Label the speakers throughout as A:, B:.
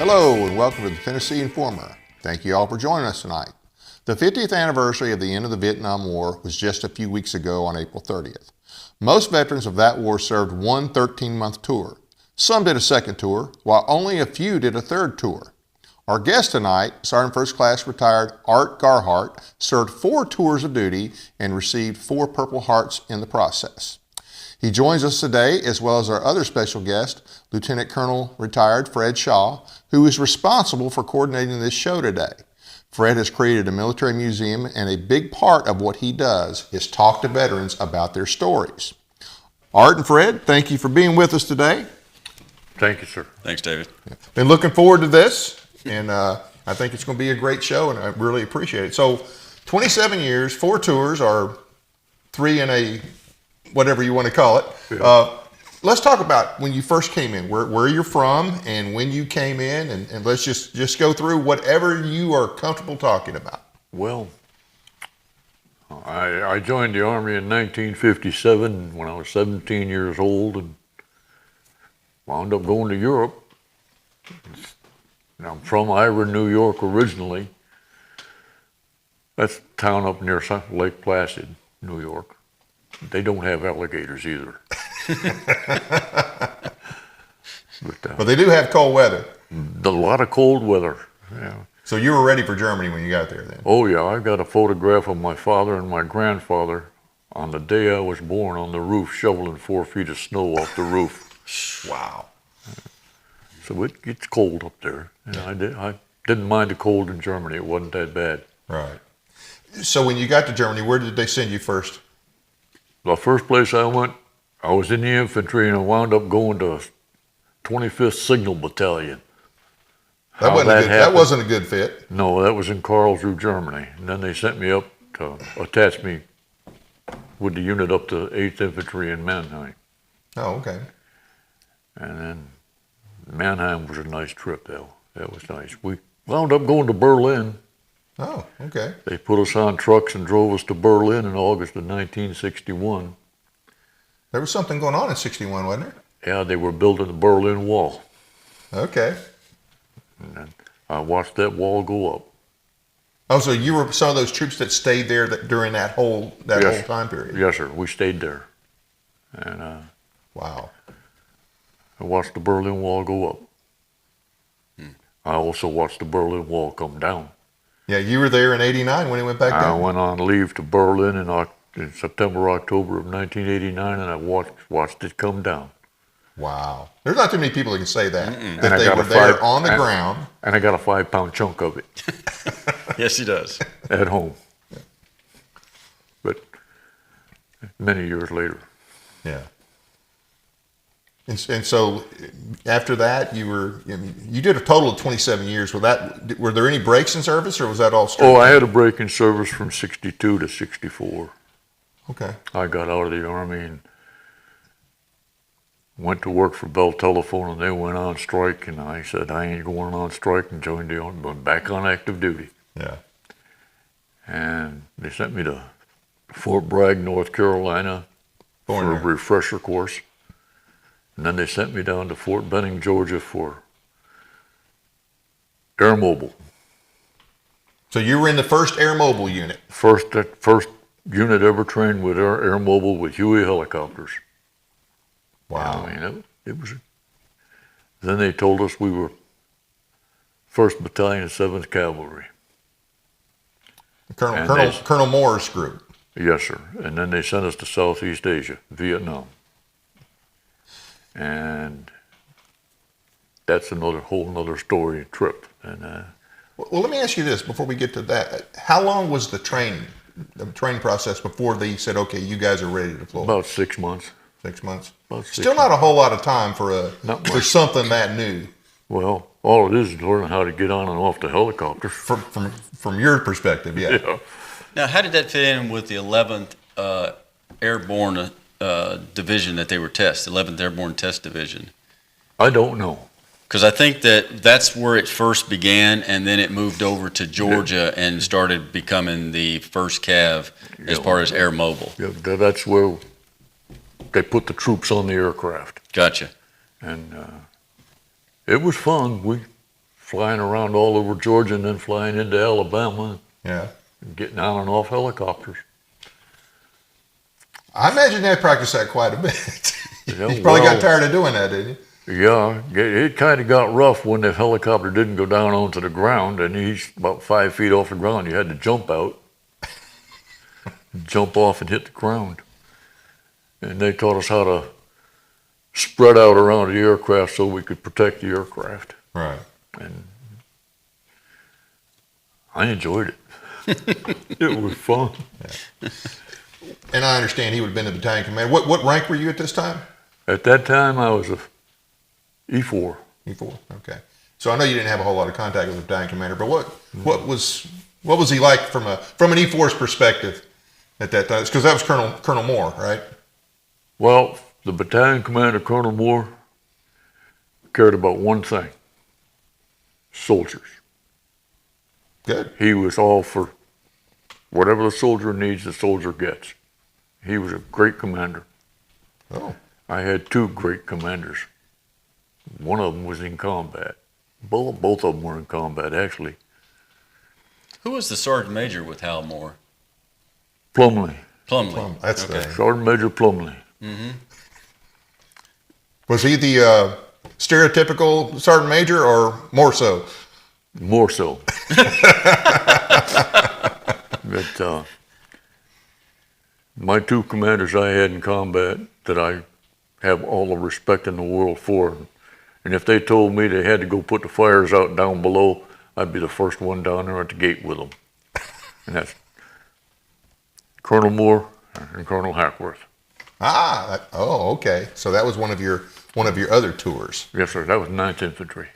A: Hello and welcome to the Tennessee Informer. Thank you all for joining us tonight. The 50th anniversary of the end of the Vietnam War was just a few weeks ago on April 30th. Most veterans of that war served one 13-month tour. Some did a second tour, while only a few did a third tour. Our guest tonight, Sergeant First Class retired Art Gehard, served 4 tours of duty and received 4 Purple Hearts in the process. He joins us today, as well as our other special guest, Lieutenant Colonel retired Fred Shaw, who is responsible for coordinating this show today. Fred has created a military museum, and a big part of what he does is talk to veterans about their stories. Art and Fred, thank you for being with us today.
B: Thank you, sir.
C: Thanks, David.
A: Been looking forward to this, and I think it's going to be a great show, and I really appreciate it. So, 27 years, 4 tours, or 3 in a whatever you want to call it. Yeah. Let's talk about when you first came in, where you're from and when you came in, and let's just go through whatever you are comfortable talking about.
B: Well, I joined the Army in 1957 when I was 17 years old and wound up going to Europe. I'm from Ira, New York originally. That's a town up near Lake Placid, New York. They don't have alligators either.
A: But they do have cold weather.
B: A lot of cold weather, yeah.
A: So you were ready for Germany when you got there then?
B: Oh yeah, I got a photograph of my father and my grandfather on the day I was born on the roof, shoveling 4 feet of snow off the roof.
A: Wow.
B: So it gets cold up there. And I didn't mind the cold in Germany. It wasn't that bad.
A: Right. So when you got to Germany, where did they send you first?
B: The first place I went, I was in the infantry and I wound up going to 25th Signal Battalion.
A: That wasn't a good fit.
B: No, that was in Karlsruhe, Germany. And then they sent me up to attach me with the unit up to 8th Infantry in Mannheim.
A: Oh, okay.
B: And then Mannheim was a nice trip, though. That was nice. We wound up going to Berlin.
A: Oh, okay.
B: They put us on trucks and drove us to Berlin in August of 1961.
A: There was something going on in 61, wasn't there?
B: Yeah, they were building the Berlin Wall.
A: Okay.
B: And then I watched that wall go up.
A: Oh, so you were some of those troops that stayed there during that whole time period?
B: Yes, sir. We stayed there. And
A: wow.
B: I watched the Berlin Wall go up. I also watched the Berlin Wall come down.
A: Yeah, you were there in '89 when it went back down.
B: I went on leave to Berlin in September, October of 1989, and I watched it come down.
A: Wow. There's not too many people that can say that.
B: And
A: that they were there on the ground.
B: And I got a 5-pound chunk of it.
C: Yes, he does.
B: At home. Yeah. But many years later.
A: Yeah. And so after that, you did a total of 27 years. Were there any breaks in service, or was that all straight?
B: Oh, I had a break in service from 62 to 64.
A: Okay.
B: I got out of the Army and went to work for Bell Telephone, and they went on strike, and I said, I ain't going on strike, and joined the Army, but back on active duty.
A: Yeah.
B: And they sent me to Fort Bragg, North Carolina for a refresher course. And then they sent me down to Fort Benning, Georgia for Air Mobile.
A: So you were in the first Air Mobile unit?
B: First unit ever trained with Air Mobile with Huey helicopters.
A: Wow.
B: I mean, it was. Then they told us we were 1st Battalion, 7th Cavalry.
A: Colonel Moore's group.
B: Yes, sir. And then they sent us to Southeast Asia, Vietnam. And that's whole nother story and trip. And
A: well, let me ask you this before we get to that. How long was the training process before they said, okay, you guys are ready to deploy?
B: About 6 months.
A: 6 months.
B: Still
A: not a whole lot of time for something that new.
B: Well, all it is learning how to get on and off the helicopter.
A: From your perspective, yeah.
C: Now, how did that fit in with the 11th Airborne Division that they were 11th Airborne Test Division?
B: I don't know.
C: Because I think that's where it first began, and then it moved over to Georgia and started becoming the 1st Cav as far as Air Mobile.
B: Yeah, that's where they put the troops on the aircraft.
C: Gotcha.
B: And it was fun. We flying around all over Georgia and then flying into Alabama
A: Yeah.
B: and getting on and off helicopters.
A: I imagine they practiced that quite a bit.
B: Yeah,
A: You probably
B: well,
A: got tired of doing that, didn't you?
B: Yeah, it kind of got rough when the helicopter didn't go down onto the ground, and he's about 5 feet off the ground. You had to jump out, jump off and hit the ground. And they taught us how to spread out around the aircraft so we could protect the aircraft.
A: Right.
B: And I enjoyed it. It was fun.
A: Yeah. And I understand he would have been the battalion commander. What rank were you at this time?
B: At that time, I was a E4.
A: E4. Okay. So I know you didn't have a whole lot of contact with the battalion commander, but what was he like from an E4's perspective at that time? Because that was Colonel Moore, right?
B: Well, the battalion commander, Colonel Moore, cared about one thing: soldiers.
A: Good.
B: He was all for whatever the soldier needs, the soldier gets. He was a great commander.
A: Oh.
B: I had two great commanders. One of them was in combat. Both of them were in combat, actually.
C: Who was the sergeant major with Hal Moore?
B: Plumley.
C: Plumley.
A: That's
C: okay.
B: Sergeant Major Plumley.
C: Mm-hmm.
A: Was he the stereotypical sergeant major, or more so?
B: More so. But my two commanders I had in combat that I have all the respect in the world for, and if they told me they had to go put the fires out down below, I'd be the first one down there at the gate with them. And that's Colonel Moore and Colonel Hackworth.
A: Okay. So that was one of your other tours.
B: Yes, sir. That was 9th Infantry.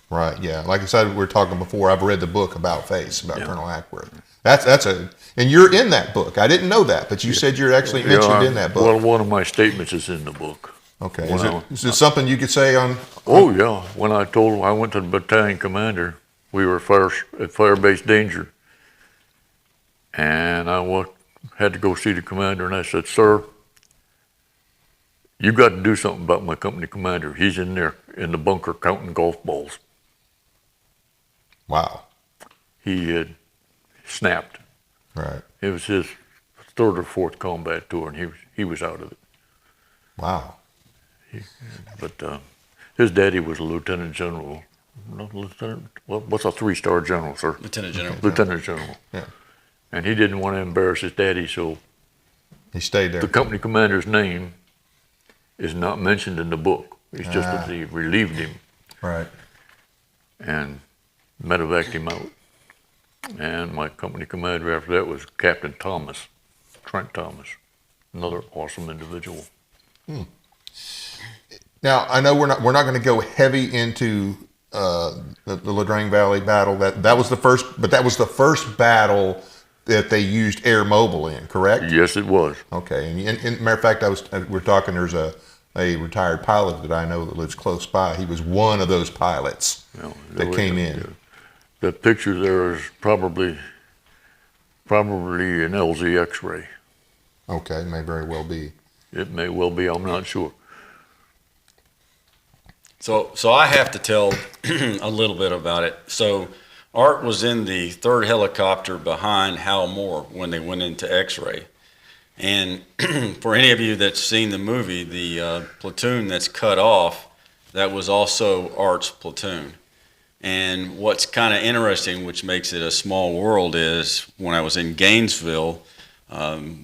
A: Right. Yeah. Like I said, we were talking before. I've read the book about face about
B: Yeah.
A: Colonel Hackworth. And you're in that book. I didn't know that, but you said you're actually mentioned in that book.
B: Well, one of my statements is in the book.
A: Okay.
B: When
A: Is it something you could say on?
B: Oh yeah. When I told him I went to the battalion commander, we were at Fire Base Danger, and I had to go see the commander, and I said, "Sir, you got to do something about my company commander. He's in there in the bunker counting golf balls."
A: Wow.
B: He had snapped.
A: Right.
B: It was his third or fourth combat tour, and he was out of it.
A: Wow.
B: But his daddy was a lieutenant general. Not lieutenant. What's a 3-star general, sir?
C: Lieutenant General.
B: Lieutenant general.
A: Yeah.
B: And he didn't want to embarrass his daddy, so
A: He stayed there.
B: the company commander's name is not mentioned in the book. It's just that he relieved him
A: Right.
B: and medevaced him out. And my company commander after that was Captain Thomas, Trent Thomas, another awesome individual.
A: Now I know we're not going to go heavy into the Drang Valley battle. That was the first, but that was the first battle that they used air mobile in, correct?
B: Yes, it was.
A: Okay. And matter of fact, we're talking. There's a retired pilot that I know that lives close by. He was one of those pilots that came in.
B: The picture there is probably an LZ X-ray.
A: Okay, may very well be.
B: It may well be. I'm not sure.
C: So I have to tell a little bit about it. So Art was in the 3rd helicopter behind Hal Moore when they went into X-ray. And for any of you that's seen the movie, the platoon that's cut off, that was also Art's platoon. And what's kind of interesting, which makes it a small world, is when I was in Gainesville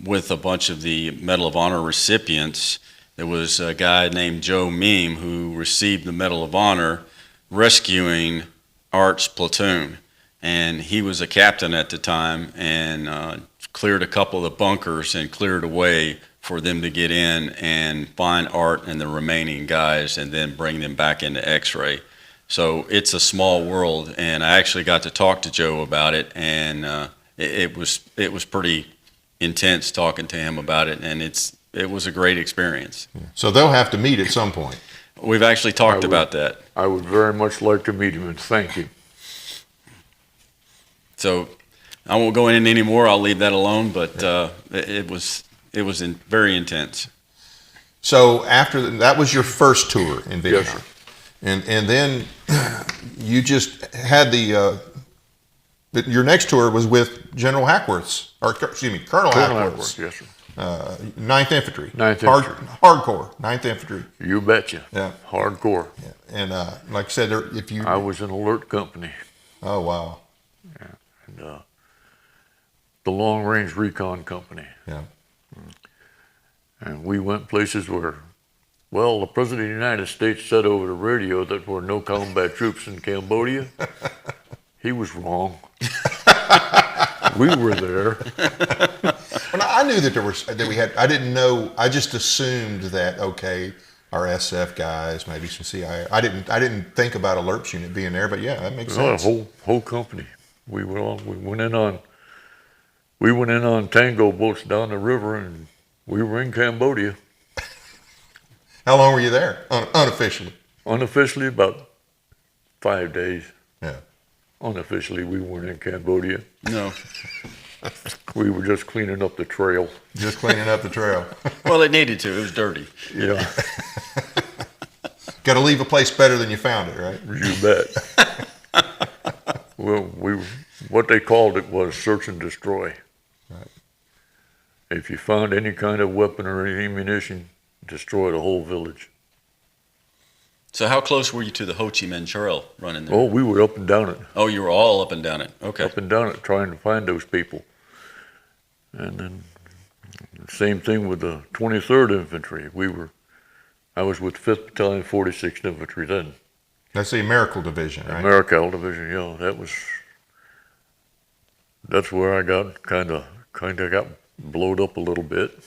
C: with a bunch of the Medal of Honor recipients, there was a guy named Joe Meem who received the Medal of Honor rescuing Art's platoon. And he was a captain at the time and cleared a couple of the bunkers and cleared a way for them to get in and find Art and the remaining guys and then bring them back into X-ray. So it's a small world, and I actually got to talk to Joe about it, and it was pretty intense talking to him about it, and it was a great experience.
A: So they'll have to meet at some point.
C: We've actually talked about that.
B: I would very much like to meet him and thank him.
C: So I won't go in any more. I'll leave that alone, but it was very intense.
A: So after that was your first tour in Vietnam.
B: Yes, sir.
A: And then you just had your next tour was with General Hackworth's, or excuse me, Colonel Hackworth's.
B: Yes, sir.
A: 9th Infantry.
B: 9th Infantry.
A: Hardcore, 9th Infantry.
B: You betcha.
A: Yeah.
B: Hardcore.
A: Yeah. And like I said, if you...
B: I was in alert company.
A: Oh, wow.
B: Yeah. And the Long Range Recon Company.
A: Yeah.
B: And we went places where, well, the President of the United States said over the radio that there were no combat troops in Cambodia. He was wrong. We were there.
A: Well, I knew that we had. I didn't know. I just assumed that our SF guys, maybe some CIA. I didn't think about alerts unit being there, but yeah, that makes sense.
B: Whole company. We went in on tango boats down the river, and we were in Cambodia.
A: How long were you there? Unofficially.
B: Unofficially, about 5 days.
A: Yeah.
B: Unofficially, we weren't in Cambodia.
C: No.
B: We were just cleaning up the trail.
A: Just cleaning up the trail.
C: Well, it needed to. It was dirty.
B: Yeah.
A: Got to leave a place better than you found it, right?
B: You bet. Well, what they called it was search and destroy.
A: Right.
B: If you found any kind of weapon or any ammunition, destroy the whole village.
C: So how close were you to the Ho Chi Minh Trail running there?
B: Oh, we were up and down it.
C: Oh, you were all up and down it. Okay.
B: Up and down it, trying to find those people. And then same thing with the 23rd Infantry. I was with 5th Battalion, 46th Infantry then.
A: That's the Americal Division, right?
B: Americal Division, yeah. That's where I got kind of got blowed up a little bit.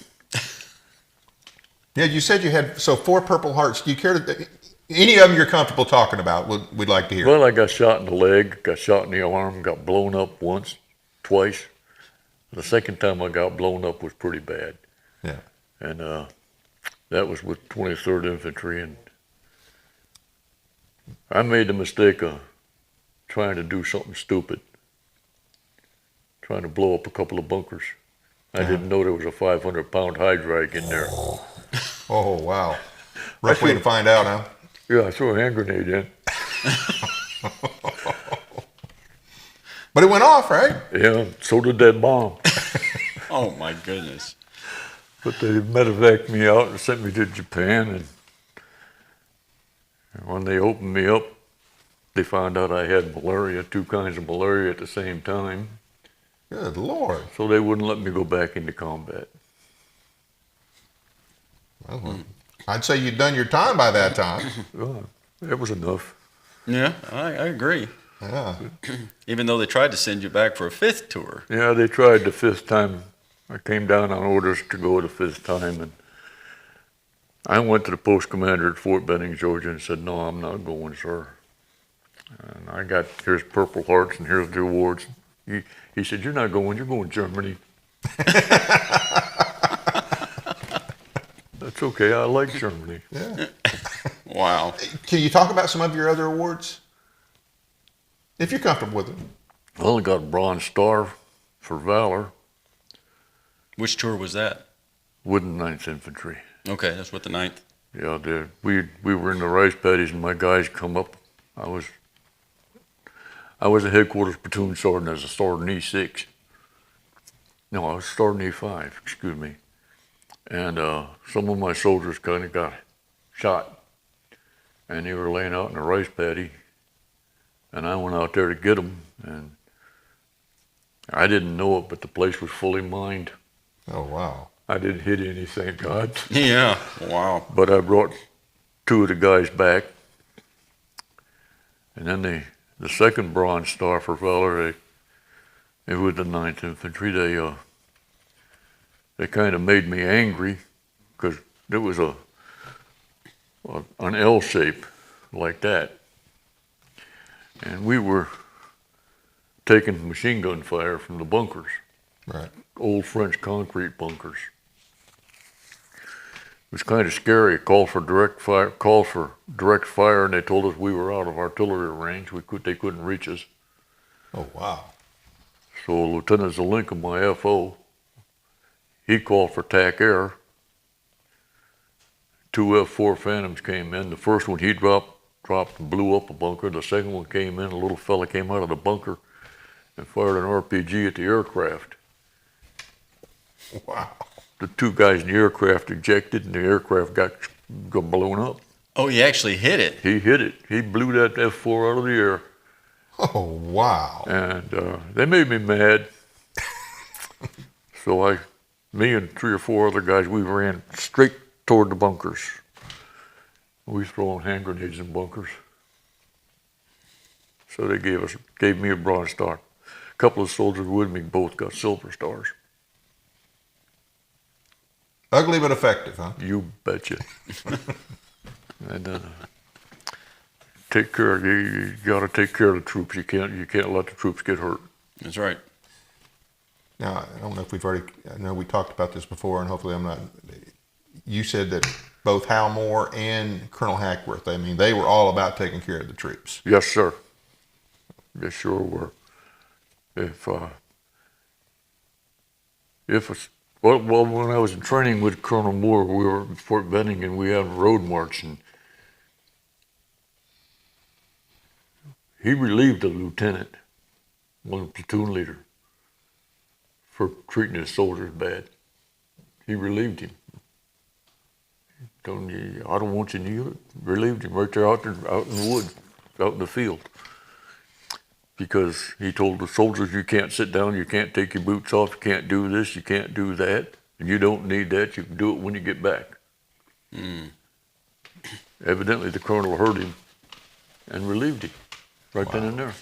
A: Yeah, you said you had 4 Purple Hearts. Do you care to? Any of them you're comfortable talking about, we'd like to hear.
B: Well, I got shot in the leg, got shot in the arm, got blown up once, twice. The second time I got blown up was pretty bad.
A: Yeah.
B: And that was with 23rd Infantry. And I made the mistake of trying to do something stupid, trying to blow up a couple of bunkers. I didn't know there was a 500-pound high drag in there.
A: Oh, wow. Rough way to find out, huh?
B: Yeah, I threw a hand grenade in.
A: But it went off, right?
B: Yeah, so did that bomb.
C: Oh, my goodness.
B: But they medevaced me out and sent me to Japan. And when they opened me up, they found out I had malaria, 2 kinds of malaria at the same time.
A: Good Lord.
B: So they wouldn't let me go back into combat.
A: Well, I'd say you'd done your time by that time.
B: That was enough.
C: Yeah, I agree.
A: Yeah.
C: Even though they tried to send you back for a 5th tour.
B: Yeah, they tried the 5th time. I came down on orders to go the 5th time, and I went to the post commander at Fort Benning, Georgia, and said, "No, I'm not going, sir." And here's Purple Hearts, and here's the awards. He said, "You're not going, you're going to Germany." That's okay, I like Germany.
A: Yeah.
C: Wow.
A: Can you talk about some of your other awards? If you're comfortable with them.
B: Well, I got a Bronze Star for Valor
C: Which tour was that?
B: with the 9th Infantry.
C: Okay, that's with the 9th.
B: Yeah, we were in the rice paddies, and my guys come up. I was a headquarters platoon sergeant as a sergeant E6. No, I was sergeant E5, excuse me. And some of my soldiers kind of got shot, and they were laying out in a rice paddy, and I went out there to get them, and I didn't know it, but the place was fully mined.
A: Oh, wow.
B: I didn't hit any, thank God.
C: Yeah, wow.
B: But I brought 2 of the guys back, and then the second Bronze Star for Valor, they were the 9th Infantry. They kind of made me angry because there was an L shape like that, and we were taking machine gun fire from the bunkers,
A: Right.
B: old French concrete bunkers. It was kind of scary. Called for direct fire, and they told us we were out of artillery range. They couldn't reach us.
A: Oh, wow.
B: So Lieutenant Zelenka, my FO, he called for TAC air. 2 F-4 Phantoms came in. The first one he dropped dropped and blew up a bunker. The second one came in, a little fella came out of the bunker and fired an RPG at the aircraft.
A: Wow.
B: The two guys in the aircraft ejected, and the aircraft got blown up.
C: Oh, he actually hit it.
B: He hit it. He blew that F-4 out of the air.
A: Oh, wow.
B: And they made me mad. So me and 3 or 4 other guys, we ran straight toward the bunkers. We throwing hand grenades in bunkers. So they gave me a Bronze Star. A couple of soldiers with me both got Silver Stars.
A: Ugly but effective, huh?
B: You betcha. And take care. You got to take care of the troops. You can't let the troops get hurt.
C: That's right.
A: Now, I don't know if I know we talked about this before, and hopefully I'm not. You said that both Hal Moore and Colonel Hackworth, I mean, they were all about taking care of the troops.
B: Yes, sir. They sure were. Well, when I was in training with Colonel Moore, we were at Fort Benning, and we had a road march, and he relieved a lieutenant, one platoon leader, for treating his soldiers bad. He relieved him. I don't want you to kneel. Relieved him right there out in the woods, out in the field. Because he told the soldiers, you can't sit down, you can't take your boots off, you can't do this, you can't do that. You don't need that, you can do it when you get back. Evidently the colonel heard him and relieved him right then and there.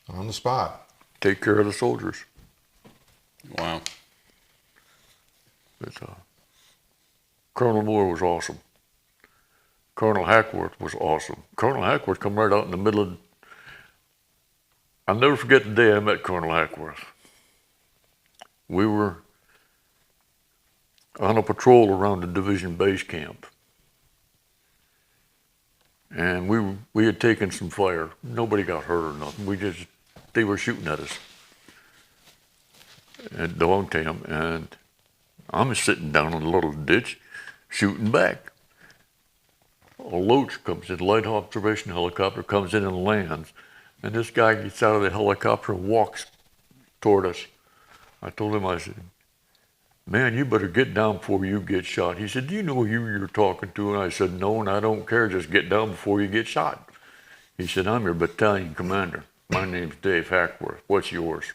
A: On the spot.
B: Take care of the soldiers.
C: Wow.
B: But, Colonel Moore was awesome. Colonel Hackworth was awesome. Colonel Hackworth come right out in the middle of... I'll never forget the day I met Colonel Hackworth. We were on a patrol around the division base camp. And we had taken some fire. Nobody got hurt or nothing. They were shooting at us at Dogtown, and I'm sitting down in a little ditch shooting back. A Loach comes in, light observation helicopter comes in and lands. And this guy gets out of the helicopter and walks toward us. I told him, I said, man, you better get down before you get shot. He said, do you know who you're talking to? And I said, no, and I don't care. Just get down before you get shot. He said, I'm your battalion commander. My name's Dave Hackworth. What's yours?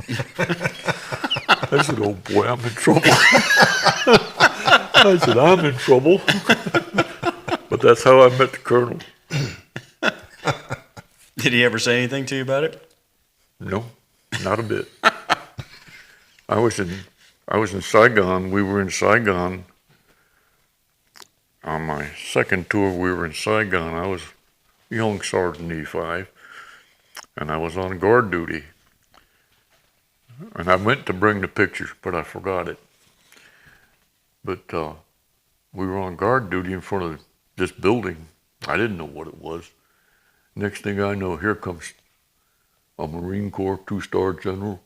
B: I said, oh boy, I'm in trouble. I said, I'm in trouble. But that's how I met the colonel.
C: Did he ever say anything to you about it?
B: No, not a bit. I was in Saigon. We were in Saigon. On my second tour, we were in Saigon. I was young Sergeant E5, and I was on guard duty. And I meant to bring the picture, but I forgot it. But we were on guard duty in front of this building. I didn't know what it was. Next thing I know, here comes a Marine Corps 2-star general,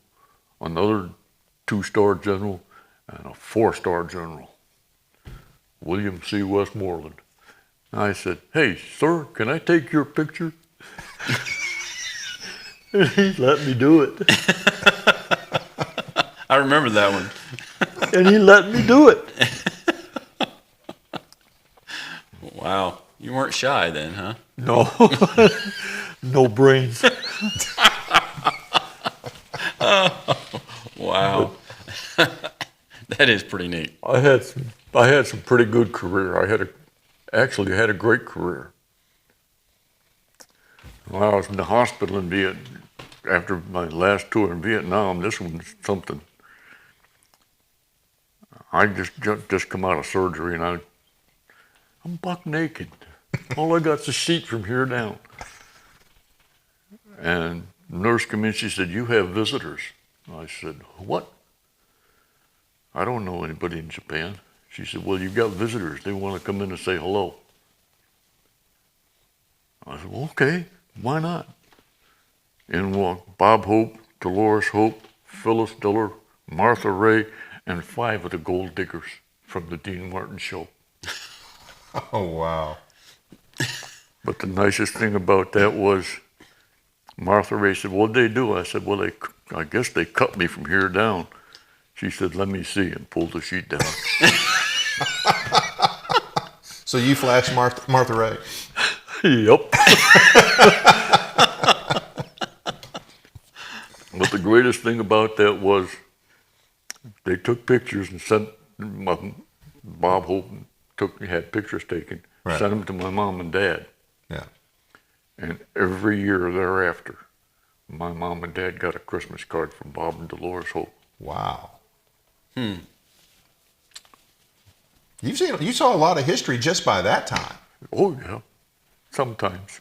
B: another 2-star general, and a 4-star general, William C. Westmoreland. I said, hey, sir, can I take your picture? And he let me do it.
C: I remember that one.
B: And he let me do it.
C: Wow. You weren't shy then, huh?
B: No. No brains.
C: Wow. That is pretty neat.
B: I had some pretty good career. Actually had a great career. When I was in the hospital after my last tour in Vietnam, this one's something. I just come out of surgery, and I'm buck naked. All I got's a sheet from here down. And the nurse came in, she said, you have visitors. I said, what? I don't know anybody in Japan. She said, well, you've got visitors. They want to come in and say hello. I said, well, okay, why not? In walked Bob Hope, Dolores Hope, Phyllis Diller, Martha Ray, and 5 of the gold diggers from the Dean Martin show.
A: Oh, wow.
B: But the nicest thing about that was Martha Ray said, "What'd they do?" I said, "Well, I guess they cut me from here down." She said, "Let me see," and pulled the sheet down.
A: So you flashed Martha Ray.
B: Yep. But the greatest thing about that was they took pictures and sent Bob Holton had pictures taken,
A: Right.
B: sent them to my mom and dad.
A: Yeah.
B: And every year thereafter, my mom and dad got a Christmas card from Bob and Dolores Hope.
A: Wow. You saw a lot of history just by that time.
B: Oh yeah, sometimes.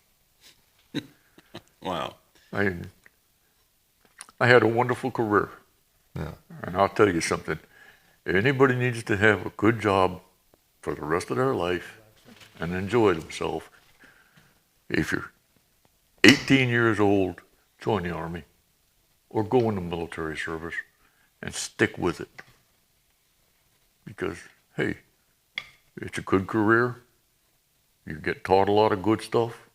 C: Wow.
B: I had a wonderful career.
A: Yeah.
B: And I'll tell you something. Anybody needs to have a good job for the rest of their life and enjoy themselves. If you're 18 years old, join the Army or go in the military service and stick with it. Because, hey, it's a good career. You get taught a lot of good stuff.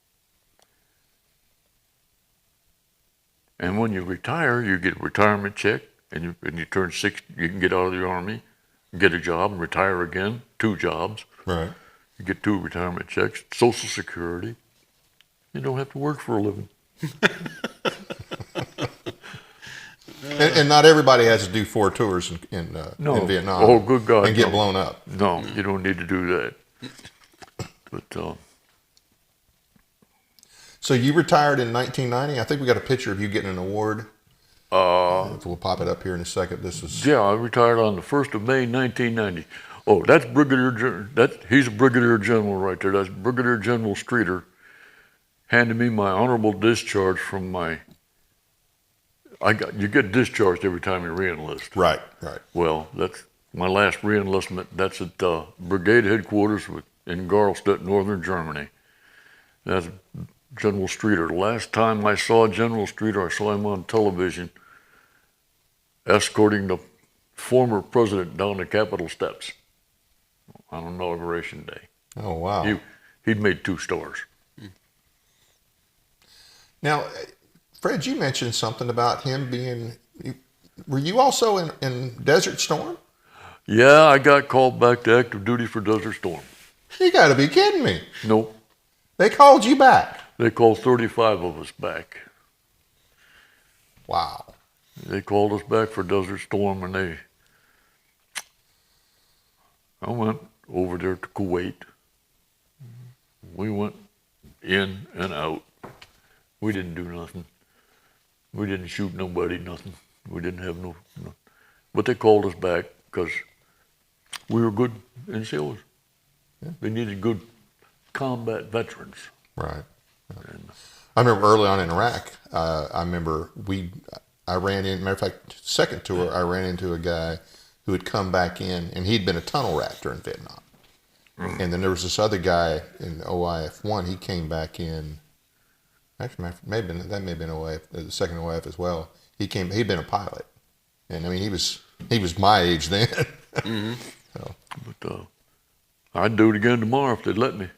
B: And when you retire, you get a retirement check, and you turn 60, you can get out of the Army, get a job, and retire again, 2 jobs.
A: Right.
B: You get 2 retirement checks, Social Security. You don't have to work for a living.
A: And not everybody has to do 4 tours in Vietnam.
B: Oh, good God,
A: and get
B: no.
A: blown up.
B: No, you don't need to do that. But
A: So you retired in 1990. I think we got a picture of you getting an award. We'll pop it up here in a second. This is
B: yeah, I retired on the 1st of May, 1990. Oh, that's he's a brigadier general right there. That's Brigadier General Streeter handed me my honorable discharge from my. You get discharged every time you reenlist.
A: right.
B: Well, that's my last reenlistment. That's at brigade headquarters in Garlstedt, northern Germany. That's General Streeter. The last time I saw General Streeter, I saw him on television escorting the former president down the Capitol steps on Inauguration Day.
A: Oh wow.
B: He'd made 2 stars.
A: Now, Fred, you mentioned something about him being. Were you also in Desert Storm?
B: Yeah, I got called back to active duty for Desert Storm.
A: You got to be kidding me.
B: Nope.
A: They called you back.
B: They called 35 of us back.
A: Wow.
B: They called us back for Desert Storm, and I went over there to Kuwait. We went in and out. We didn't do nothing. We didn't shoot nobody, nothing. We didn't have no. But they called us back because we were good NCOs.
A: Yeah.
B: They needed good combat veterans.
A: Right.
B: And
A: I remember early on in Iraq, I ran in, matter of fact, second tour, I ran into a guy who had come back in, and he'd been a tunnel rat during Vietnam. And then there was this other guy in OIF-1, he came back in, actually, that may have been OIF, the second OIF as well. He'd been a pilot. And I mean, he was my age then.
C: Mm-hmm.
A: So.
B: But I'd do it again tomorrow if they'd let me.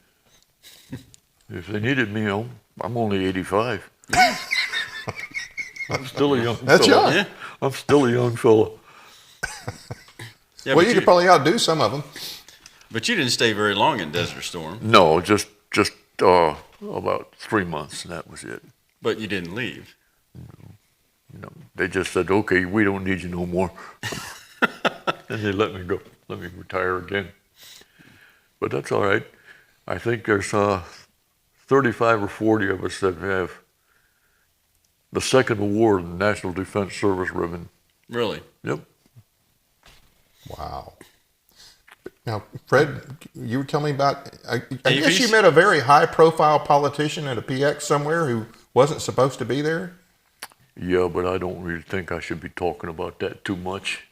B: If they needed me, I'm only 85. I'm still a young fella.
A: That's young.
C: Yeah.
B: I'm still a young fella.
C: Yeah,
A: Well,
C: but
A: you could probably outdo some of them.
C: But you didn't stay very long in Desert Storm.
B: No, just about 3 months, and that was it.
C: But you didn't leave.
B: No, they just said, "Okay, we don't need you no more," and they let me go, let me retire again. But that's all right. I think there's 35 or 40 of us that have the second award in the National Defense Service Ribbon.
C: Really?
B: Yep.
A: Wow. Now, Fred, you were telling me about, I guess
C: Davies?
A: you met a very high-profile politician at a PX somewhere who wasn't supposed to be there?
B: Yeah, but I don't really think I should be talking about that too much.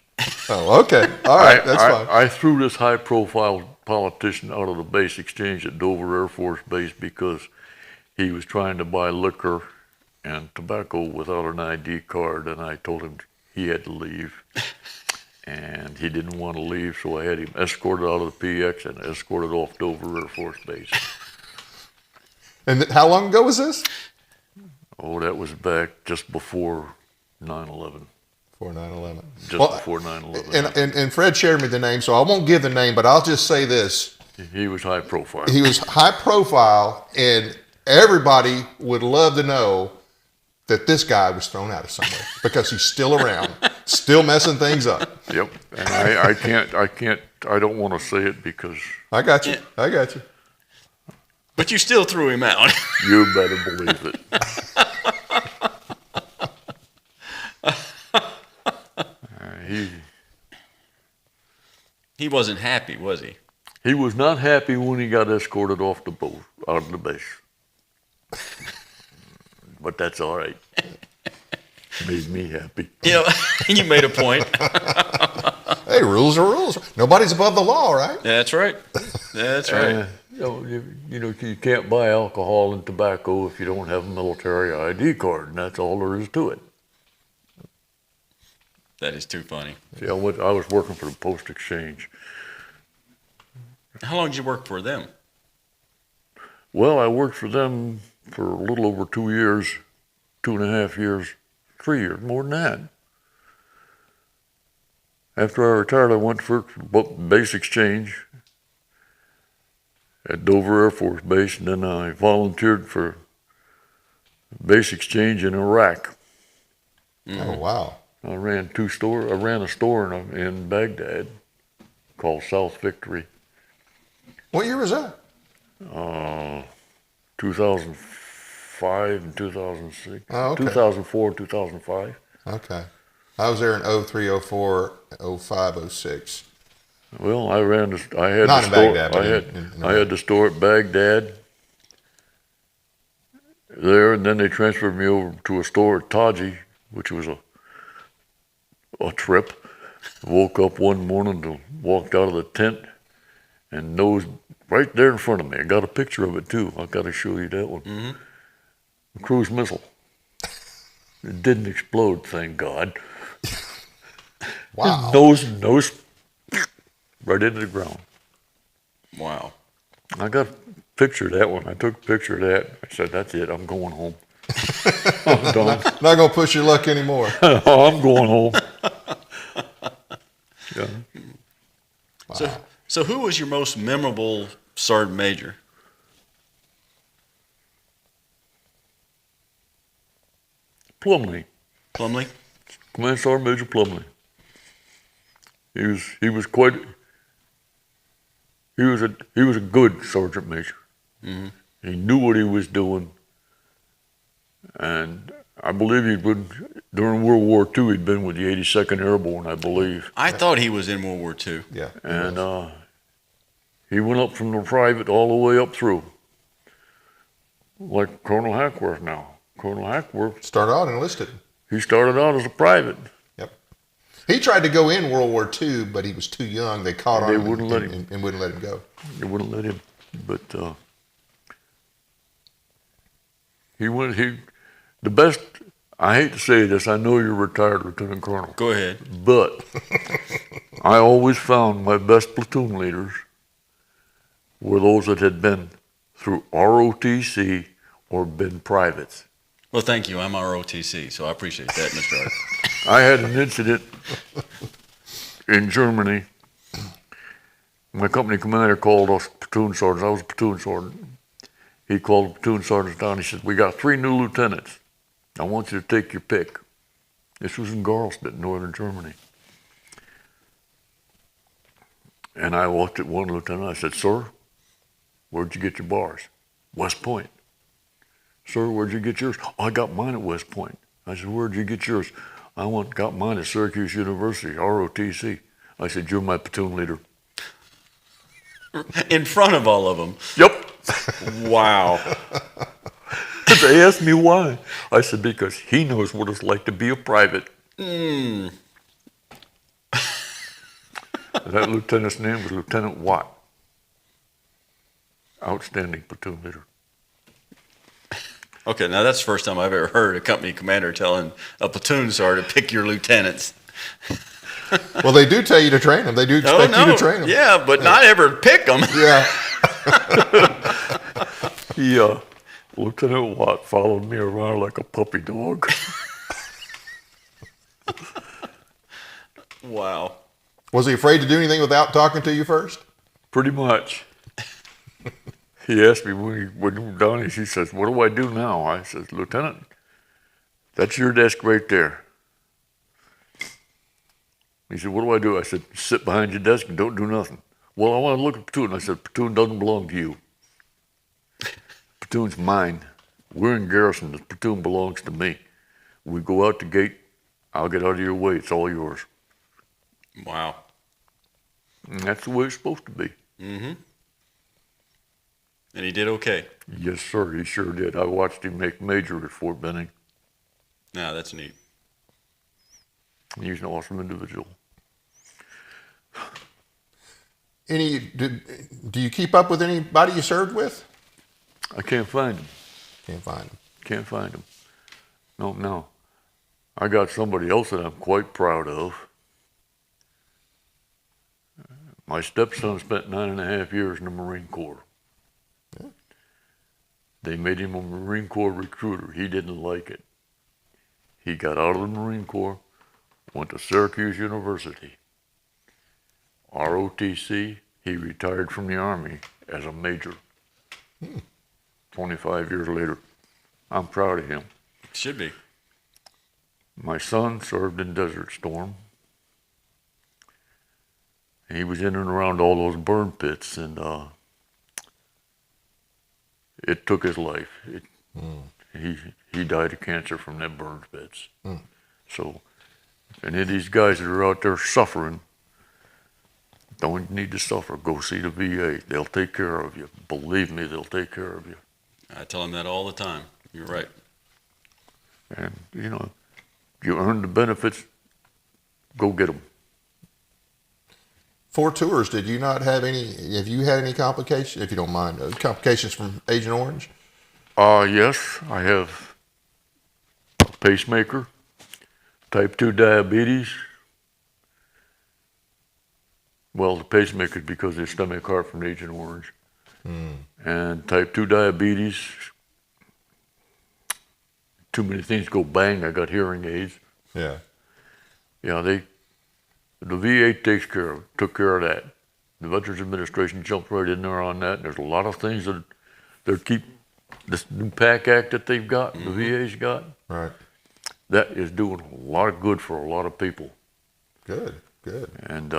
A: Oh, okay. All right, that's fine.
B: I threw this high-profile politician out of the base exchange at Dover Air Force Base because he was trying to buy liquor and tobacco without an ID card, and I told him he had to leave. And he didn't want to leave, so I had him escorted out of the PX and escorted off Dover Air Force Base.
A: And how long ago was this?
B: Oh, that was back just before 9/11.
A: Before 9/11.
B: Just before 9/11.
A: And Fred shared me the name, so I won't give the name, but I'll just say this.
B: He was high profile.
A: He was high profile, and everybody would love to know that this guy was thrown out of somewhere because he's still around, still messing things up.
B: Yep. And I don't want to say it because
A: I got you. I got you.
C: But you still threw him out.
B: you better believe it.
C: He wasn't happy, was he?
B: He was not happy when he got escorted off the boat, out of the base. But that's all right. Made me happy.
C: You know, you made a point.
A: Hey, rules are rules. Nobody's above the law, right?
C: That's right. That's right.
B: You can't buy alcohol and tobacco if you don't have a military ID card, and that's all there is to it.
C: That is too funny.
B: See, I was working for the Post Exchange.
C: How long did you work for them?
B: Well, I worked for them for a little over 2 years, 2.5 years, 3 years, more than that. After I retired, I went for base exchange at Dover Air Force Base, and then I volunteered for base exchange in Iraq.
A: Oh, wow.
B: I ran a store in Baghdad called South Victory.
A: What year was that?
B: 2005 and 2006.
A: Oh, okay.
B: 2004, 2005.
A: Okay. I was there in 03, 04, 05, 06.
B: Well, I had
A: Not
B: the store.
A: Baghdad, but
B: I had the store at Baghdad there, and then they transferred me over to a store at Taji, which was a trip. Woke up one morning, walked out of the tent, and nosed right there in front of me. I got a picture of it too. I've got to show you that one. Mm-hmm. A cruise missile. It didn't explode, thank God.
A: Wow.
B: Nose right into the ground.
C: Wow.
B: I got a picture of that one. I took a picture of that. I said, that's it. I'm going home. I'm done.
A: Not going to push your luck anymore.
B: I'm going home. Yeah.
A: Wow.
C: So who was your most memorable sergeant major?
B: Plumley.
C: Plumley?
B: Command Sergeant Major Plumley. He was a good sergeant major. Mm-hmm. He knew what he was doing, and I believe during World War II. He'd been with the 82nd Airborne, I believe.
C: I thought he was in World War II.
A: Yeah.
B: And he went up from the private all the way up through, like Colonel Hackworth now. Colonel Hackworth
A: Started out enlisted.
B: He started out as a private.
A: Yep. He tried to go in World War II, but he was too young. They caught on
B: They
A: him
B: wouldn't let him.
A: and wouldn't let him go.
B: They wouldn't let him. But the best, I hate to say this, I know you're retired Lieutenant Colonel.
C: Go ahead.
B: But I always found my best platoon leaders were those that had been through ROTC or been privates.
C: Well, thank you. I'm ROTC, so I appreciate that, Mr. Art.
B: I had an incident in Germany. My company commander called us platoon sergeants. I was a platoon sergeant. He called the platoon sergeants down. He said, we got 3 new lieutenants. I want you to take your pick. This was in Garlstedt, northern Germany. And I looked at one lieutenant. I said, sir, where'd you get your bars? West Point. Sir, where'd you get yours? Oh, I got mine at West Point. I said, where'd you get yours? I got mine at Syracuse University, ROTC. I said, you're my platoon leader.
C: In front of all of them?
B: Yep.
C: Wow.
B: They asked me why. I said, because he knows what it's like to be a private.
C: Mm.
B: That lieutenant's name was Lieutenant Watt. Outstanding platoon leader.
C: Okay, now that's the first time I've ever heard a company commander telling a platoon sergeant to pick your lieutenants.
A: Well, they do tell you to train them. They do expect you to train them.
C: Yeah, but not ever pick them.
A: Yeah.
B: Lieutenant Watt followed me around like a puppy dog.
C: Wow.
A: Was he afraid to do anything without talking to you first?
B: Pretty much. He asked me when we were done, he says, "What do I do now?" I says, "Lieutenant, that's your desk right there." He said, "What do I do?" I said, "Sit behind your desk and don't do nothing." "Well, I want to look at platoon." I said, "Platoon doesn't belong to you. Platoon's mine. We're in garrison. The platoon belongs to me. We go out the gate. I'll get out of your way. It's all yours."
C: Wow.
B: And that's the way it's supposed to be.
C: Mm-hmm. And he did okay.
B: Yes, sir. He sure did. I watched him make major at Fort Benning.
C: Now that's neat.
B: He's an awesome individual.
A: Do you keep up with anybody you served with?
B: I can't find him.
A: Can't find him.
B: Can't find him. No. I got somebody else that I'm quite proud of. My stepson spent 9.5 years in the Marine Corps.
A: Yeah.
B: They made him a Marine Corps recruiter. He didn't like it. He got out of the Marine Corps, went to Syracuse University. ROTC, he retired from the Army as a major. 25 years later. I'm proud of him.
C: Should be.
B: My son served in Desert Storm. He was in and around all those burn pits, and it took his life. He died of cancer from them burn pits. So, if any of these guys that are out there suffering, don't need to suffer. Go see the VA. They'll take care of you. Believe me, they'll take care of you.
C: I tell him that all the time. You're right.
B: And, you earn the benefits, go get them.
A: 4 tours, have you had any complications, if you don't mind, complications from Agent Orange?
B: Yes, I have a pacemaker, type 2 diabetes. Well, the pacemaker is because of stomach heart from Agent Orange. And type 2 diabetes, too many things go bang, I got hearing aids.
A: Yeah.
B: Yeah, the VA took care of that. The Veterans Administration jumped right in there on that. There's a lot of things that this new PAC Act that they've got, the VA's got.
A: Right.
B: That is doing a lot of good for a lot of people.
A: Good.
B: And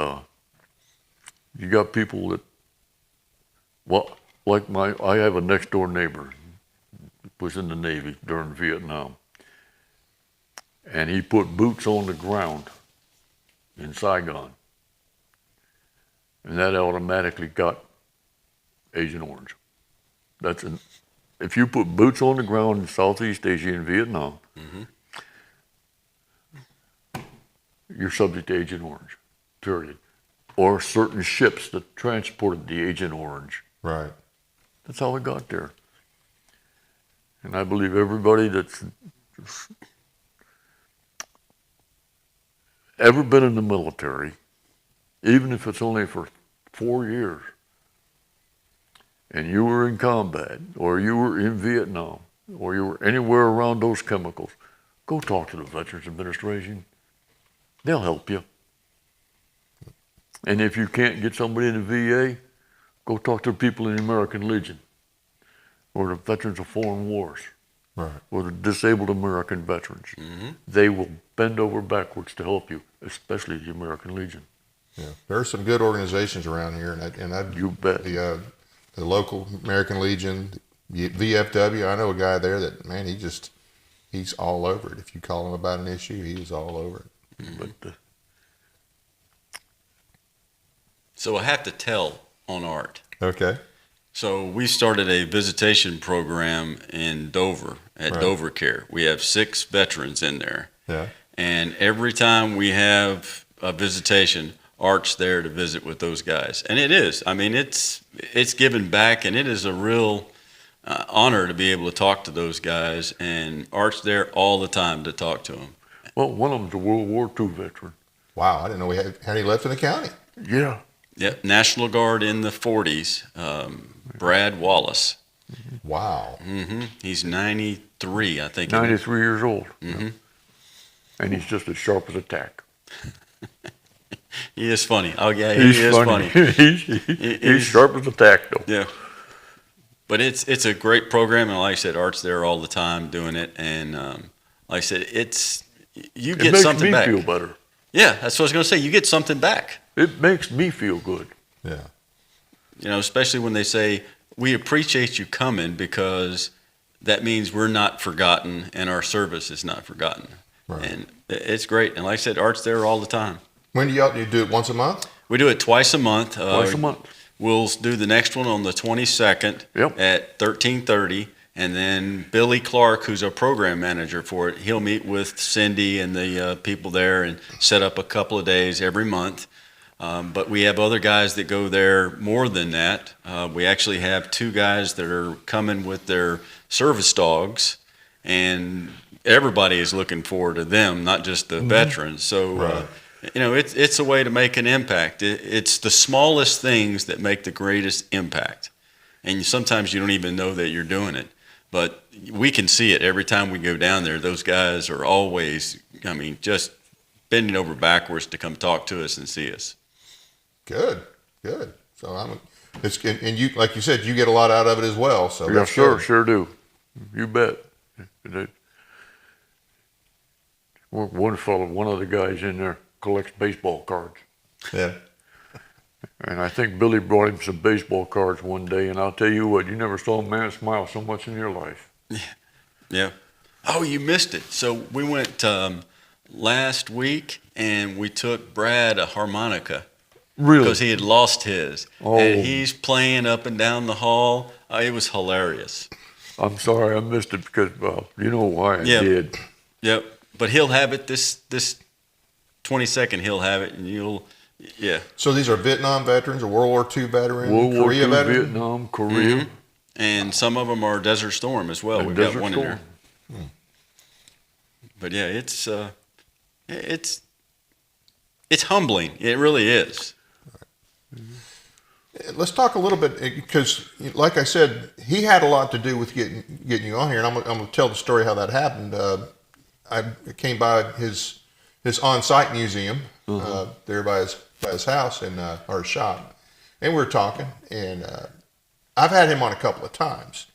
B: you got people that, I have a next door neighbor, was in the Navy during Vietnam. And he put boots on the ground in Saigon. And that automatically got Agent Orange. If you put boots on the ground in Southeast Asia and Vietnam, you're subject to Agent Orange, period. Or certain ships that transported the Agent Orange.
A: Right.
B: That's how it got there. And I believe everybody that's ever been in the military, even if it's only for 4 years, and you were in combat, or you were in Vietnam, or you were anywhere around those chemicals, go talk to the Veterans Administration. They'll help you. And if you can't get somebody in the VA, go talk to the people in the American Legion, or the Veterans of Foreign Wars,
A: Right.
B: or the disabled American veterans. They will bend over backwards to help you, especially the American Legion.
A: Yeah. There are some good organizations around here,
B: You bet.
A: The local American Legion, VFW. I know a guy there that, man, he's all over it. If you call him about an issue, he's all over it.
B: But
C: So I have to tell on Art.
A: Okay.
C: So we started a visitation program in Dover at
A: Right.
C: Dover Care. We have 6 veterans in there.
A: Yeah.
C: And every time we have a visitation, Art's there to visit with those guys. And it is. I mean, it's giving back, and it is a real honor to be able to talk to those guys. And Art's there all the time to talk to them.
B: well, one of them's a World War II veteran.
A: Wow. I didn't know we had any left in the county.
B: Yeah.
C: Yep, National Guard in the 40s, Brad Wallace.
A: Wow.
C: He's 93, I think.
B: 93 years old. And he's just as sharp as a tack.
C: He is funny. Oh, yeah, he is funny.
B: he's sharp as a tack, though.
C: Yeah. But it's a great program, and like I said, Art's there all the time doing it, and like I said, you get something back.
B: It makes me feel better.
C: Yeah, that's what I was going to say. You get something back.
B: It makes me feel good.
A: Yeah.
C: You know, especially when they say, we appreciate you coming because that means we're not forgotten and our service is not forgotten.
A: Right.
C: And it's great. And like I said, Art's there all the time.
A: When do you do it? Once a month?
C: We do it twice a month.
B: Twice a month.
C: We'll do the next one on the 22nd at 13:30. And then Billy Clark, who's our program manager for it, he'll meet with Cindy and the people there and set up a couple of days every month. But we have other guys that go there more than that. We actually have 2 guys that are coming with their service dogs, and everybody is looking forward to them, not just the veterans. So, you know, it's a way to make an impact. It's the smallest things that make the greatest impact. And sometimes you don't even know that you're doing it. But we can see it every time we go down there. Those guys are always, I mean, just bending over backwards to come talk to us and see us.
A: Good. So and you, like you said, you get a lot out of it as well. So
B: yes, sir, sure do. You bet. One of the guys in there collects baseball cards.
A: Yeah.
B: And I think Billy brought him some baseball cards one day, and I'll tell you what, you never saw a man smile so much in your life.
C: Yeah. Oh, you missed it. So we went last week, and we took Brad a harmonica.
B: Really?
C: Because he had lost his.
B: Oh.
C: And he's playing up and down the hall. It was hilarious.
B: I'm sorry I missed it because, well, you know why I did.
C: Yep. But he'll have it this 22nd. He'll have it, and yeah.
A: So these are Vietnam veterans or World War II veterans,
B: World War
A: Korea
B: II,
A: veterans?
B: Vietnam, Korea.
C: And some of them are Desert Storm as well. We've got one in there. But yeah, it's humbling. It really is.
A: Let's talk a little bit, because like I said, he had a lot to do with getting you on here, and I'm going to tell the story how that happened. I came by his on-site museum there by his house or his shop, and we were talking, and I've had him on a couple of times,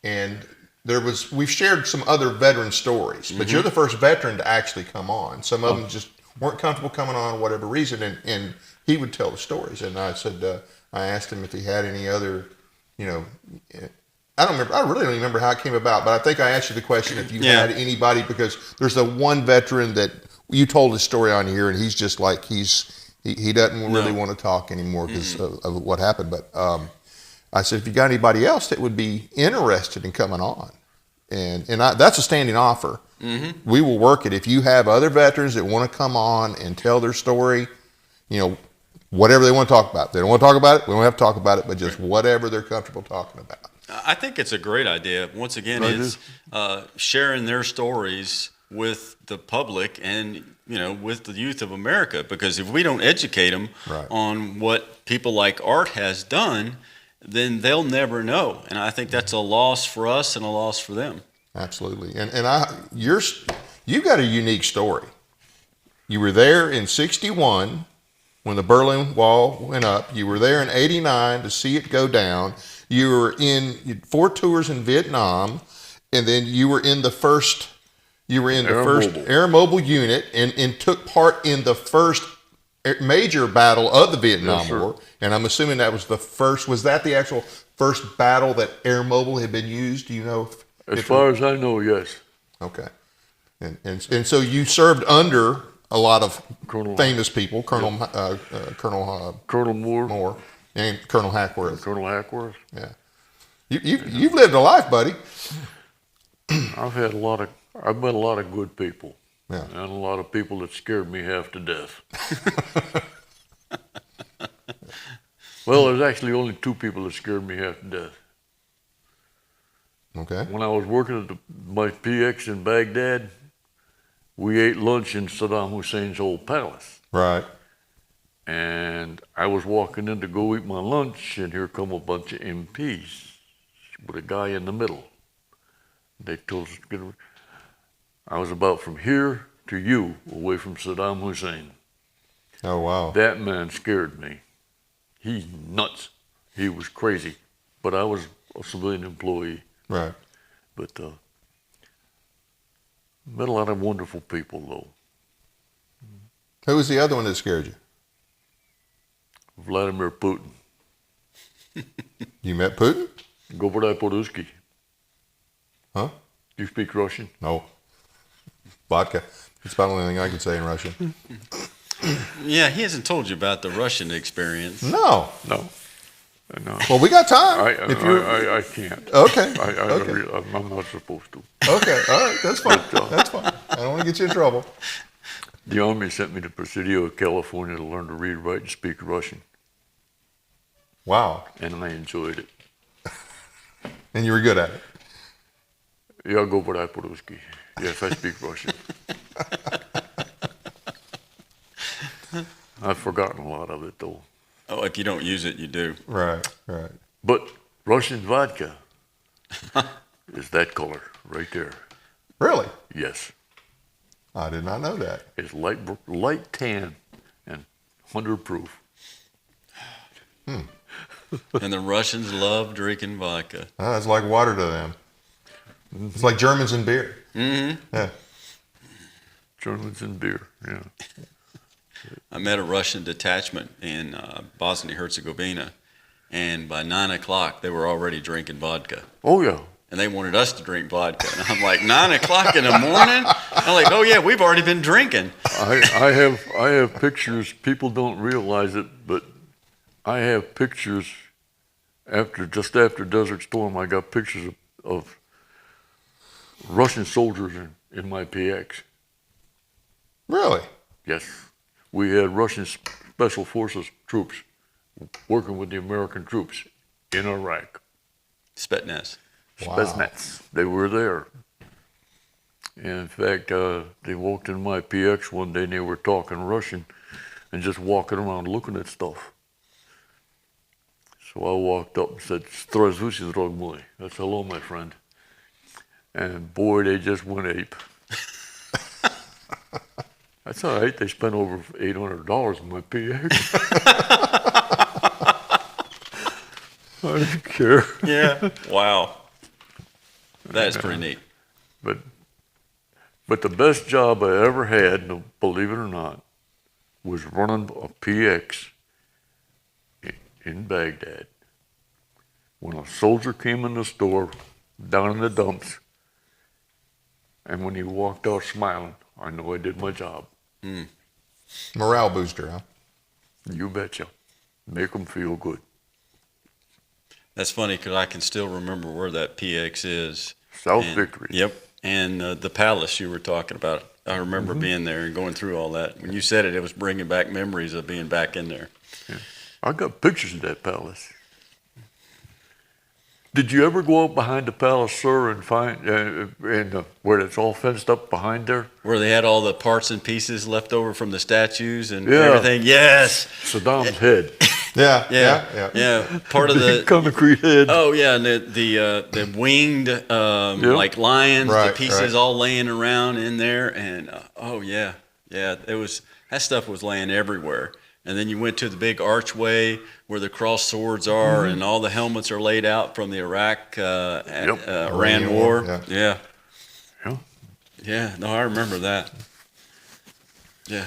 A: and we've shared some other veteran stories, but you're the first veteran to actually come on. Some of them just weren't comfortable coming on for whatever reason, and he would tell the stories, and I said, I asked him if he had any other, I don't remember. I really don't even remember how it came about, but I think I asked you the question if you had anybody, because there's the one veteran that you told his story on here, and he's just like he doesn't really want to talk anymore because of what happened. But I said, if you got anybody else that would be interested in coming on, and that's a standing offer. We will work it. If you have other veterans that want to come on and tell their story, whatever they want to talk about. If they don't want to talk about it, we don't have to talk about it, but just whatever they're comfortable talking about.
C: I think it's a great idea. Once again, it's sharing their stories with the public and, with the youth of America. Because if we don't educate them on what people like Art has done, then they'll never know. And I think that's a loss for us and a loss for them.
A: Absolutely. And you've got a unique story. You were there in 1961 when the Berlin Wall went up. You were there in 1989 to see it go down. You were in 4 tours in Vietnam, and then you were in the first Air Mobile unit and took part in the first major battle of the Vietnam War. And I'm assuming that was the first. Was that the actual first battle that Air Mobile had been used? Do you know?
B: As far as I know, yes.
A: Okay. And so you served under a lot of famous people, Colonel Moore and Colonel Hackworth. Yeah, you've lived a life, buddy.
B: I've met a lot of good people.
A: Yeah,
B: and a lot of people that scared me half to death. Well, there's actually only 2 people that scared me half to death.
A: Okay.
B: When I was working at my PX in Baghdad, we ate lunch in Saddam Hussein's old palace.
A: Right.
B: And I was walking in to go eat my lunch, and here come a bunch of MPs with a guy in the middle. They told us to get. I was about from here to you, away from Saddam Hussein.
A: Oh, wow.
B: That man scared me. He's nuts. He was crazy. But I was a civilian employee.
A: Right.
B: But met a lot of wonderful people, though.
A: Who was the other one that scared you?
B: Vladimir Putin.
A: You met Putin?
B: Goborai Poruski.
A: Huh?
B: You speak Russian?
A: No. Vodka. It's about the only thing I can say in Russian.
C: Yeah, he hasn't told you about the Russian experience.
A: No.
B: No. No.
A: Well, we got time.
B: I can't.
A: Okay.
B: Okay. I'm not supposed to.
A: Okay. All right. That's fine. That's fine. I don't want to get you in trouble.
B: The Army sent me to Presidio, California to learn to read, write, and speak Russian.
A: Wow.
B: And I enjoyed it.
A: And you were good at it.
B: Я говорю по-русски. Yes, I speak Russian. I've forgotten a lot of it, though.
C: Oh, if you don't use it, you do.
A: Right, right.
B: But Russian vodka is that color right there.
A: Really?
B: Yes.
A: I did not know that.
B: It's light tan and 100 proof.
C: And the Russians love drinking vodka.
A: Oh, it's like water to them. It's like Germans and beer.
C: Mm-hmm.
A: Yeah.
B: Germans and beer, yeah.
C: I met a Russian detachment in Bosnia-Herzegovina, and by 9 o'clock, they were already drinking vodka.
B: Oh, yeah.
C: And they wanted us to drink vodka. And I'm like, 9 o'clock in the morning? I'm like, oh, yeah, we've already been drinking.
B: I have pictures. People don't realize it, but I have pictures just after Desert Storm. I got pictures of Russian soldiers in my PX.
A: Really?
B: Yes. We had Russian Special Forces troops working with the American troops in Iraq.
C: Spetsnaz.
A: Wow.
B: Spetsnaz. They were there. And in fact, they walked in my PX one day and they were talking Russian and just walking around looking at stuff. So I walked up and said, "Здравствуйте, друг мой." That's hello, my friend. And boy, they just went ape. That's all right. They spent over $800 on my PX. I didn't care.
C: Yeah. Wow. That's pretty neat.
B: But the best job I ever had, believe it or not, was running a PX in Baghdad. When a soldier came in the store, down in the dumps, and when he walked out smiling, I know I did my job.
A: Morale booster, huh?
B: You betcha. Make them feel good.
C: That's funny because I can still remember where that PX is.
B: South Victory.
C: Yep. And the palace you were talking about. I remember being there and going through all that. When you said it, it was bringing back memories of being back in there.
B: Yeah. I got pictures of that palace. Did you ever go up behind the palace, sir, and find where it's all fenced up behind there?
C: Where they had all the parts and pieces left over from the statues and
B: Yeah.
C: everything. Yes.
B: Saddam's head.
C: Yeah. Part of the
B: concrete head.
C: Oh yeah, and the winged like lions,
A: Right,
C: the pieces
A: right.
C: all laying around in there, and it was that stuff was laying everywhere. And then you went to the big archway where the crossed swords are, and all the helmets are laid out from the Iran War.
A: Yeah.
C: Yeah. No, I remember that. Yeah.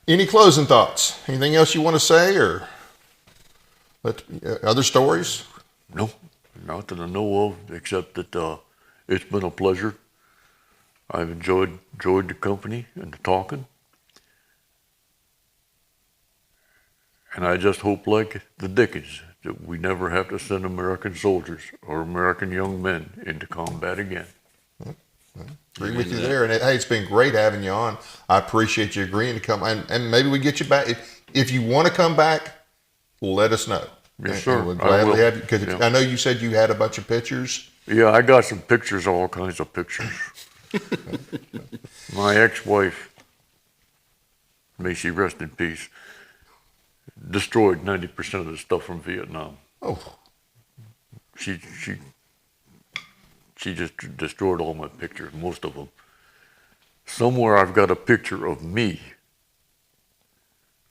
A: Any closing thoughts? Anything else you want to say, or other stories?
B: No, not that I know of, except that it's been a pleasure. I've enjoyed the company and the talking. And I just hope, like the Dickens, that we never have to send American soldiers or American young men into combat again.
A: Agree with you there. And hey, it's been great having you on. I appreciate you agreeing to come. And maybe we get you back. If you want to come back, let us know.
B: Yes, sir.
A: And we'll gladly have you. Because
B: Yeah.
A: I know you said you had a bunch of pictures.
B: Yeah, I got some pictures, all kinds of pictures. My ex-wife, may she rest in peace, destroyed 90% of the stuff from Vietnam.
A: Oh,
B: She she just destroyed all my pictures, most of them. Somewhere I've got a picture of me.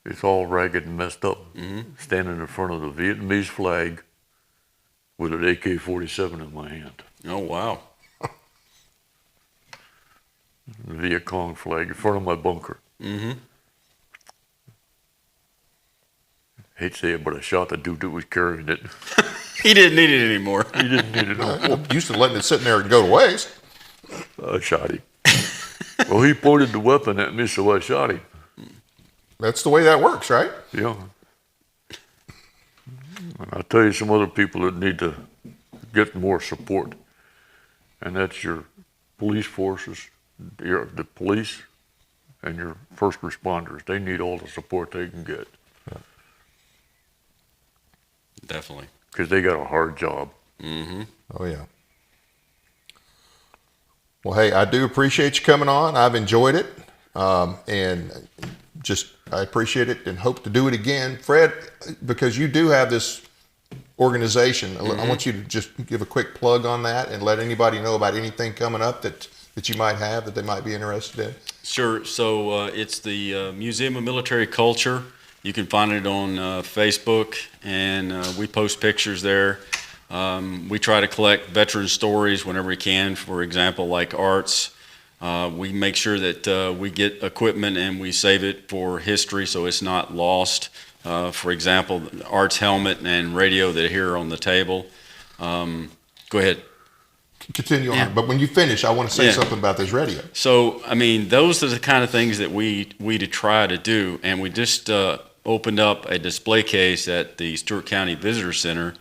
B: It's all ragged and messed up, standing in front of the Vietnamese flag with an AK-47 in my hand.
C: Oh, wow.
B: The Viet Cong flag in front of my bunker. Hate to say it, but I shot the dude that was carrying it.
C: He didn't need it anymore.
B: He didn't need it no more.
A: Used to letting it sitting there and go to waste.
B: I shot him. Well, he pointed the weapon at me, so I shot him.
A: That's the way that works, right?
B: Yeah. And I'll tell you some other people that need to get more support. And that's your police forces, the police, and your first responders. They need all the support they can get.
C: Definitely.
B: Because they got a hard job.
A: Oh, yeah. Well, hey, I do appreciate you coming on. I've enjoyed it. And I appreciate it and hope to do it again. Fred, because you do have this organization, I want you to just give a quick plug on that and let anybody know about anything coming up that you might have that they might be interested in.
C: Sure. So it's the Museum of Military Culture. You can find it on Facebook, and we post pictures there. We try to collect veteran stories whenever we can, for example, like Art's. We make sure that we get equipment and we save it for history so it's not lost. For example, Art's helmet and radio that are here on the table. Go ahead.
A: Continue on, but when you finish, I want to say something about this radio.
C: So, I mean, those are the kind of things that we try to do, and we just opened up a display case at the Stewart County Visitor Center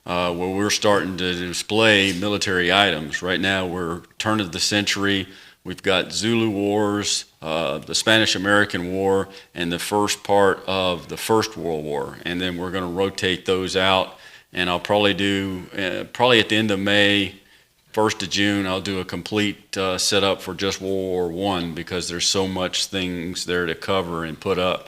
C: where we're starting to display military items. Right now, we're turn of the century. We've got Zulu Wars, the Spanish-American War, and the first part of the First World War, and then we're going to rotate those out, and I'll probably do, probably at the end of May, 1st of June, I'll do a complete setup for just World War I because there's so much things there to cover and put up.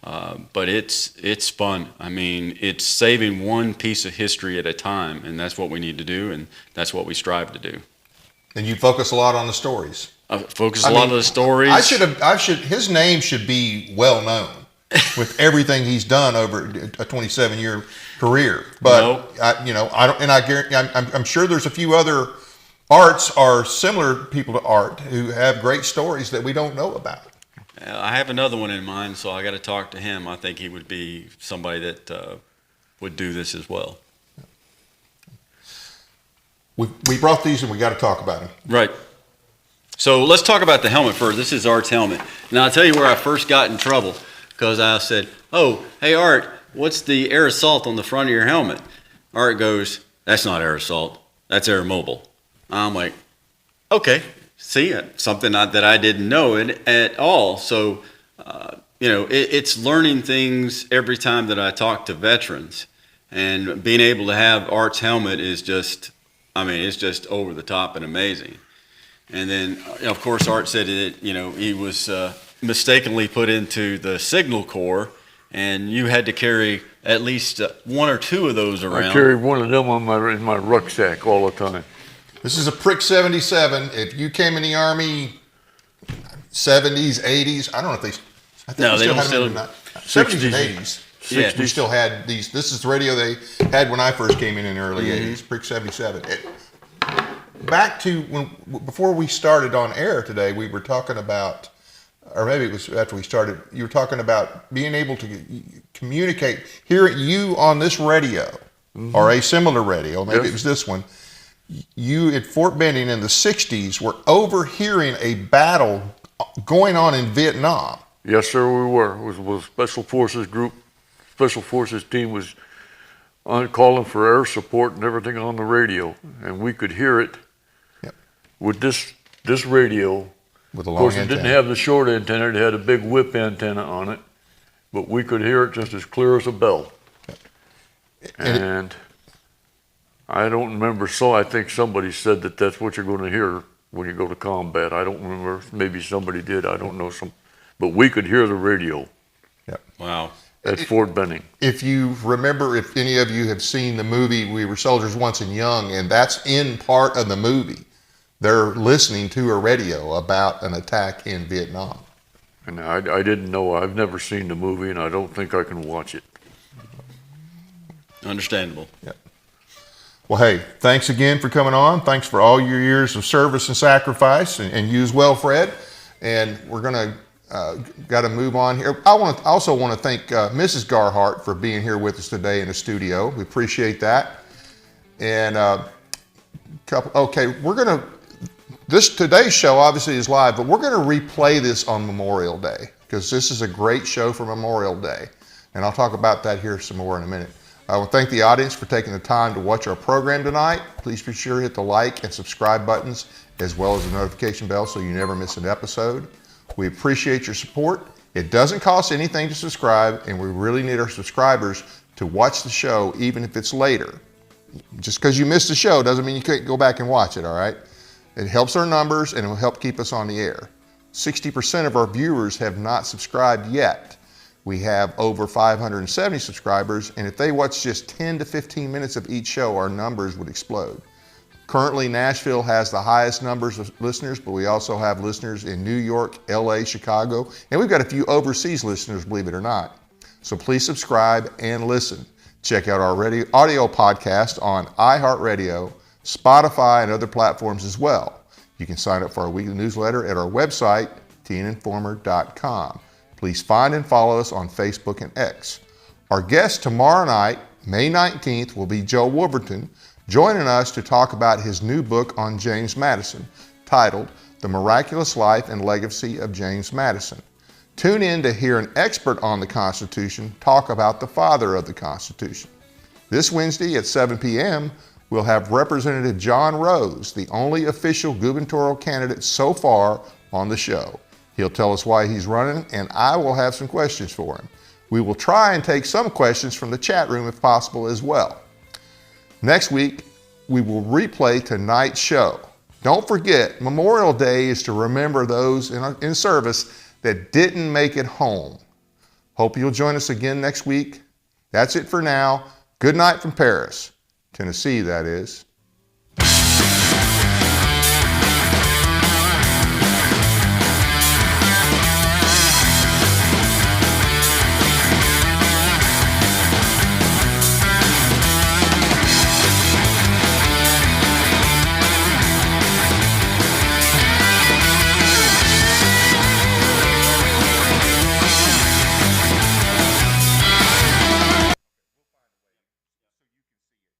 C: But it's fun. I mean, it's saving one piece of history at a time, and that's what we need to do, and that's what we strive to do.
A: And you focus a lot on the stories.
C: A lot of the stories.
A: His name should be well known with everything he's done over a 27-year career. But I'm sure there's a few other arts or similar people to Art who have great stories that we don't know about.
C: I have another one in mind, so I got to talk to him. I think he would be somebody that would do this as well.
A: We brought these and we got to talk about them.
C: Right. So let's talk about the helmet first. This is Art's helmet. Now I'll tell you where I first got in trouble because I said, "Oh, hey Art, what's the air assault on the front of your helmet?" Art goes, "That's not air assault. That's air mobile." I'm like, "Okay, see, something that I didn't know at all." So, it's learning things every time that I talk to veterans, and being able to have Art's helmet is just, it's just over the top and amazing. And then, of course, Art said that, he was mistakenly put into the Signal Corps, and you had to carry at least one or two of those around.
B: I carry one of them in my rucksack all the time.
A: This is a Prick 77. If you came in the Army 70s, 80s, I don't know if
C: they don't still.
A: 70s and 80s.
C: Yeah.
A: We still had these. This is the radio they had when I first came in the early 80s, Prick 77. Back to before we started on air today, we were talking about, or maybe it was after we started, you were talking about being able to communicate, hear you on this radio, or a similar radio, maybe it was this one. You at Fort Benning in the 60s were overhearing a battle going on in Vietnam.
B: Yes, sir, we were. It was Special Forces group. Special Forces team was calling for air support and everything on the radio, and we could hear it with this radio.
A: With a long
B: of course,
A: antenna.
B: It didn't have the short antenna. It had a big whip antenna on it, but we could hear it just as clear as a bell. And I don't remember, so I think somebody said that that's what you're going to hear when you go to combat. I don't remember. Maybe somebody did. I don't know. But we could hear the radio.
A: Yep.
C: Wow.
B: at Fort Benning.
A: If you remember, if any of you have seen the movie We Were Soldiers Once and Young, and that's in part of the movie, they're listening to a radio about an attack in Vietnam.
B: And I didn't know. I've never seen the movie, and I don't think I can watch it.
C: Understandable.
A: Yeah. Well, hey, thanks again for coming on. Thanks for all your years of service and sacrifice, and you as well, Fred. And we're going to got to move on here. I also want to thank Mrs. Gehard for being here with us today in the studio. We appreciate that. And we're going to, today's show obviously is live, but we're going to replay this on Memorial Day because this is a great show for Memorial Day. And I'll talk about that here some more in a minute. I want to thank the audience for taking the time to watch our program tonight. Please be sure to hit the like and subscribe buttons as well as the notification bell so you never miss an episode. We appreciate your support. It doesn't cost anything to subscribe, and we really need our subscribers to watch the show even if it's later. Just because you missed the show doesn't mean you can't go back and watch it, all right? It helps our numbers and it will help keep us on the air. 60% of our viewers have not subscribed yet. We have over 570 subscribers, and if they watch just 10 to 15 minutes of each show, our numbers would explode. Currently, Nashville has the highest numbers of listeners, but we also have listeners in New York, LA, Chicago, and we've got a few overseas listeners, believe it or not. So please subscribe and listen. Check out our audio podcast on iHeartRadio, Spotify, and other platforms as well. You can sign up for our weekly newsletter at our website, teeninformer.com. Please find and follow us on Facebook and X. Our guest tomorrow night, May 19th, will be Joe Wolverton, joining us to talk about his new book on James Madison, titled The Miraculous Life and Legacy of James Madison. Tune in to hear an expert on the Constitution talk about the father of the Constitution. This Wednesday at 7 p.m., we'll have Representative John Rose, the only official gubernatorial candidate so far on the show. He'll tell us why he's running, and I will have some questions for him. We will try and take some questions from the chat room if possible as well. Next week, we will replay tonight's show. Don't forget, Memorial Day is to remember those in service that didn't make it home. Hope you'll join us again next week. That's it for now. Good night from Paris, Tennessee, that is.